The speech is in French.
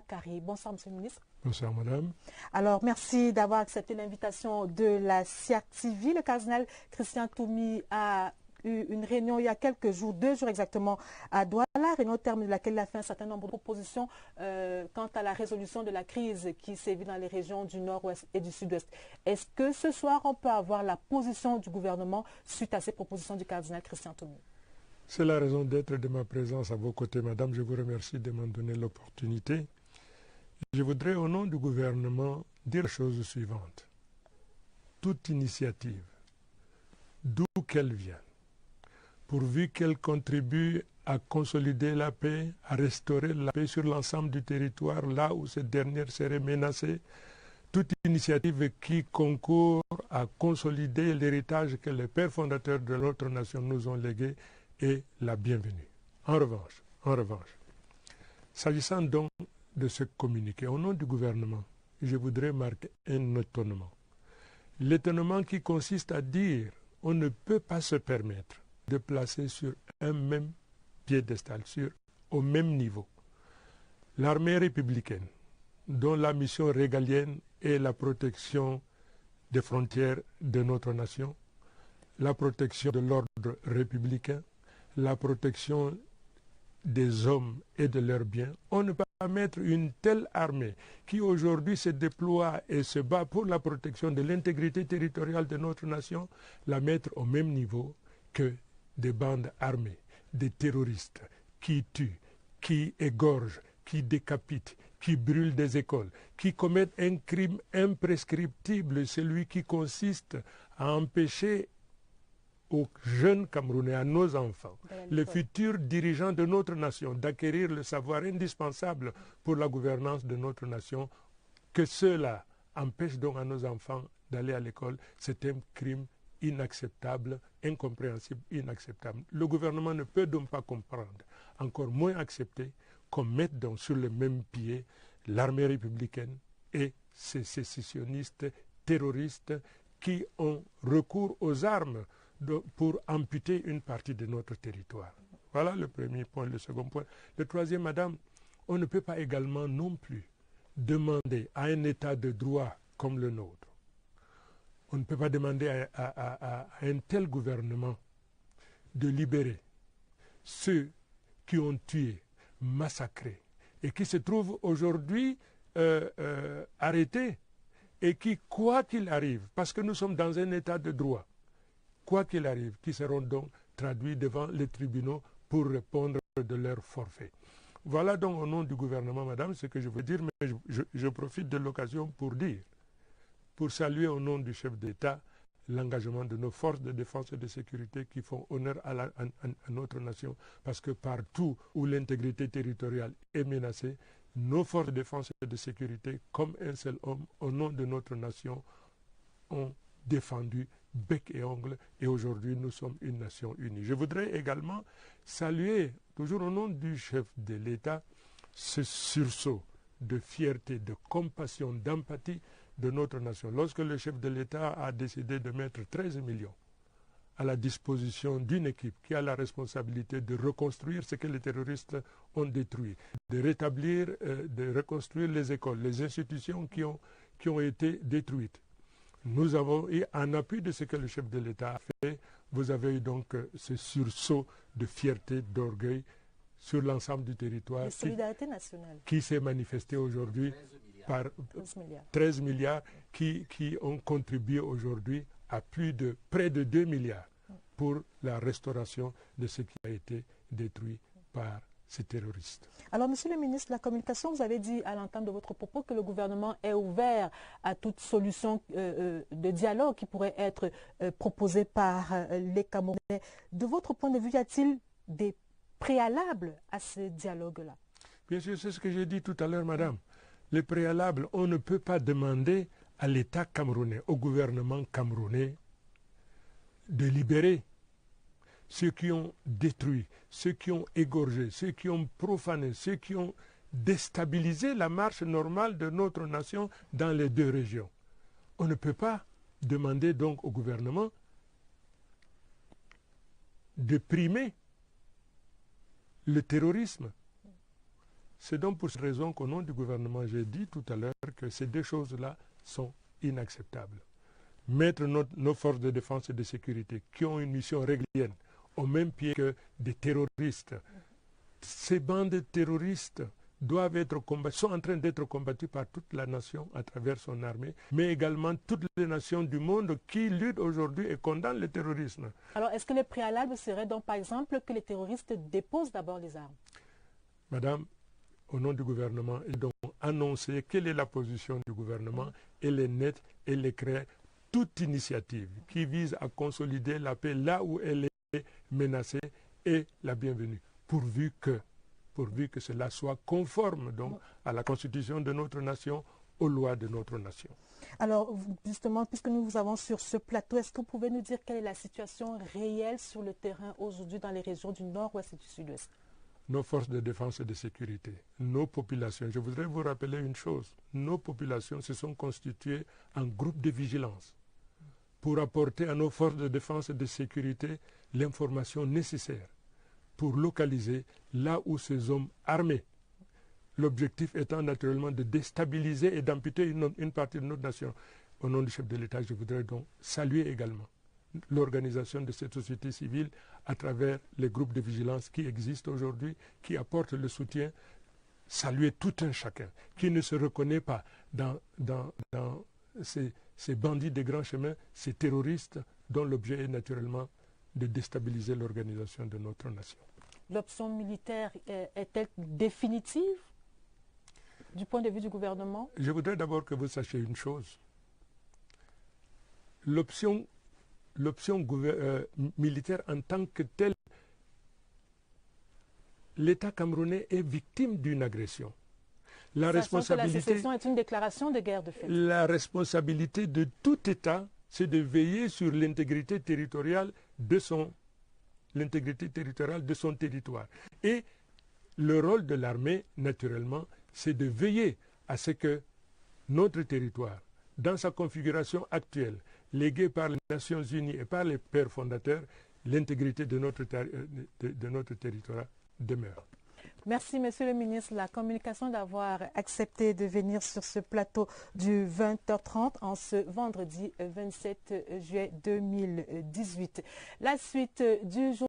Carré. Bonsoir, Monsieur le ministre. Bonsoir, madame. Alors, merci d'avoir accepté l'invitation de la SIAC TV. Le cardinal Christian Toumi a eu une réunion il y a quelques jours, 2 jours exactement, à Douala, réunion au terme de laquelle il a fait un certain nombre de propositions quant à la résolution de la crise qui sévit dans les régions du nord-ouest et du sud-ouest. Est-ce que ce soir, on peut avoir la position du gouvernement suite à ces propositions du cardinal Christian Toumi? C'est la raison d'être de ma présence à vos côtés, madame. Je vous remercie de m'en donner l'opportunité. Je voudrais, au nom du gouvernement, dire la chose suivante. Toute initiative, d'où qu'elle vienne, pourvu qu'elle contribue à consolider la paix, à restaurer la paix sur l'ensemble du territoire, là où cette dernière serait menacée, toute initiative qui concourt à consolider l'héritage que les pères fondateurs de notre nation nous ont légué est la bienvenue. En revanche, s'agissant donc de ce communiqué, au nom du gouvernement, je voudrais marquer un étonnement. L'étonnement qui consiste à dire on ne peut pas se permettre de placer sur un même piédestal, au même niveau, l'armée républicaine, dont la mission régalienne est la protection des frontières de notre nation, la protection de l'ordre républicain, la protection des hommes et de leurs biens. On ne peut pas mettre une telle armée qui aujourd'hui se déploie et se bat pour la protection de l'intégrité territoriale de notre nation, la mettre au même niveau que des bandes armées, des terroristes qui tuent, qui égorgent, qui décapitent, qui brûlent des écoles, qui commettent un crime imprescriptible, celui qui consiste à empêcher aux jeunes Camerounais, à nos enfants, les futurs dirigeants de notre nation, d'acquérir le savoir indispensable pour la gouvernance de notre nation, que cela empêche donc à nos enfants d'aller à l'école, c'est un crime inacceptable, incompréhensible, inacceptable. Le gouvernement ne peut donc pas comprendre, encore moins accepter, qu'on mette donc sur le même pied l'armée républicaine et ces sécessionnistes terroristes qui ont recours aux armes pour amputer une partie de notre territoire. Voilà le premier point. Le second point. Le troisième, madame, on ne peut pas également non plus demander à un État de droit comme le nôtre, on ne peut pas demander à un tel gouvernement de libérer ceux qui ont tué, massacré et qui se trouvent aujourd'hui arrêtés et qui, quoi qu'il arrive, parce que nous sommes dans un État de droit, quoi qu'il arrive, qui seront donc traduits devant les tribunaux pour répondre de leur forfait. Voilà donc au nom du gouvernement, madame, ce que je veux dire, mais je profite de l'occasion pour saluer au nom du chef d'État l'engagement de nos forces de défense et de sécurité qui font honneur à notre nation, parce que partout où l'intégrité territoriale est menacée, nos forces de défense et de sécurité, comme un seul homme, au nom de notre nation, ont défendu bec et ongle, et aujourd'hui nous sommes une nation unie. Je voudrais également saluer, toujours au nom du chef de l'État, ce sursaut de fierté, de compassion, d'empathie de notre nation. Lorsque le chef de l'État a décidé de mettre 13 millions à la disposition d'une équipe qui a la responsabilité de reconstruire ce que les terroristes ont détruit, de rétablir, de reconstruire les écoles, les institutions qui ont été détruites. Nous avons, et en appui de ce que le chef de l'État a fait, vous avez eu donc ce sursaut de fierté, d'orgueil sur l'ensemble du territoire qui s'est manifesté aujourd'hui par 13 milliards qui ont contribué aujourd'hui à près de 2 milliards pour la restauration de ce qui a été détruit par ces terroristes. Alors, Monsieur le ministre de la Communication, vous avez dit à l'entame de votre propos que le gouvernement est ouvert à toute solution de dialogue qui pourrait être proposée par les Camerounais. De votre point de vue, y a-t-il des préalables à ce dialogue-là? Bien sûr, c'est ce que j'ai dit tout à l'heure, madame. Les préalables, on ne peut pas demander à l'État camerounais, au gouvernement camerounais, de libérer ceux qui ont détruit, ceux qui ont égorgé, ceux qui ont profané, ceux qui ont déstabilisé la marche normale de notre nation dans les deux régions. On ne peut pas demander donc au gouvernement de primer le terrorisme C'est donc pour cette raison qu'au nom du gouvernement, j'ai dit tout à l'heure que ces deux choses-là sont inacceptables. Mettre nos forces de défense et de sécurité, qui ont une mission régalienne, au même pied que des terroristes. Ces bandes terroristes sont en train d'être combattues par toute la nation à travers son armée, mais également toutes les nations du monde qui luttent aujourd'hui et condamnent le terrorisme. Alors, est-ce que le préalable serait donc, par exemple, que les terroristes déposent d'abord les armes? Madame, au nom du gouvernement, ils ont annoncé quelle est la position du gouvernement. Elle est nette, elle est claire. Toute initiative qui vise à consolider la paix là où elle est menacée est la bienvenue, pourvu que cela soit conforme donc à la constitution de notre nation, aux lois de notre nation. Alors, justement, puisque nous vous avons sur ce plateau, est-ce que vous pouvez nous dire quelle est la situation réelle sur le terrain aujourd'hui dans les régions du nord-ouest et du sud-ouest? Nos forces de défense et de sécurité, nos populations, je voudrais vous rappeler une chose, nos populations se sont constituées en groupe de vigilance pour apporter à nos forces de défense et de sécurité l'information nécessaire pour localiser là où ces hommes armés, l'objectif étant naturellement de déstabiliser et d'amputer une partie de notre nation. Au nom du chef de l'État, je voudrais donc saluer également l'organisation de cette société civile à travers les groupes de vigilance qui existent aujourd'hui, qui apportent le soutien, saluer tout un chacun qui ne se reconnaît pas dans ces bandits des grands chemins, ces terroristes dont l'objet est naturellement de déstabiliser l'organisation de notre nation. L'option militaire est-elle définitive du point de vue du gouvernement? Je voudrais d'abord que vous sachiez une chose. L'option militaire en tant que telle, l'État camerounais est victime d'une agression. La sécession est une déclaration de guerre de fait. La responsabilité de tout État, c'est de veiller sur l'intégrité territoriale de son territoire. Et le rôle de l'armée, naturellement, c'est de veiller à ce que notre territoire, dans sa configuration actuelle, léguée par les Nations Unies et par les pères fondateurs, l'intégrité de notre territoire demeure. Merci, Monsieur le ministre de la Communication, d'avoir accepté de venir sur ce plateau du 20h30 en ce vendredi 27 juillet 2018. La suite du jour.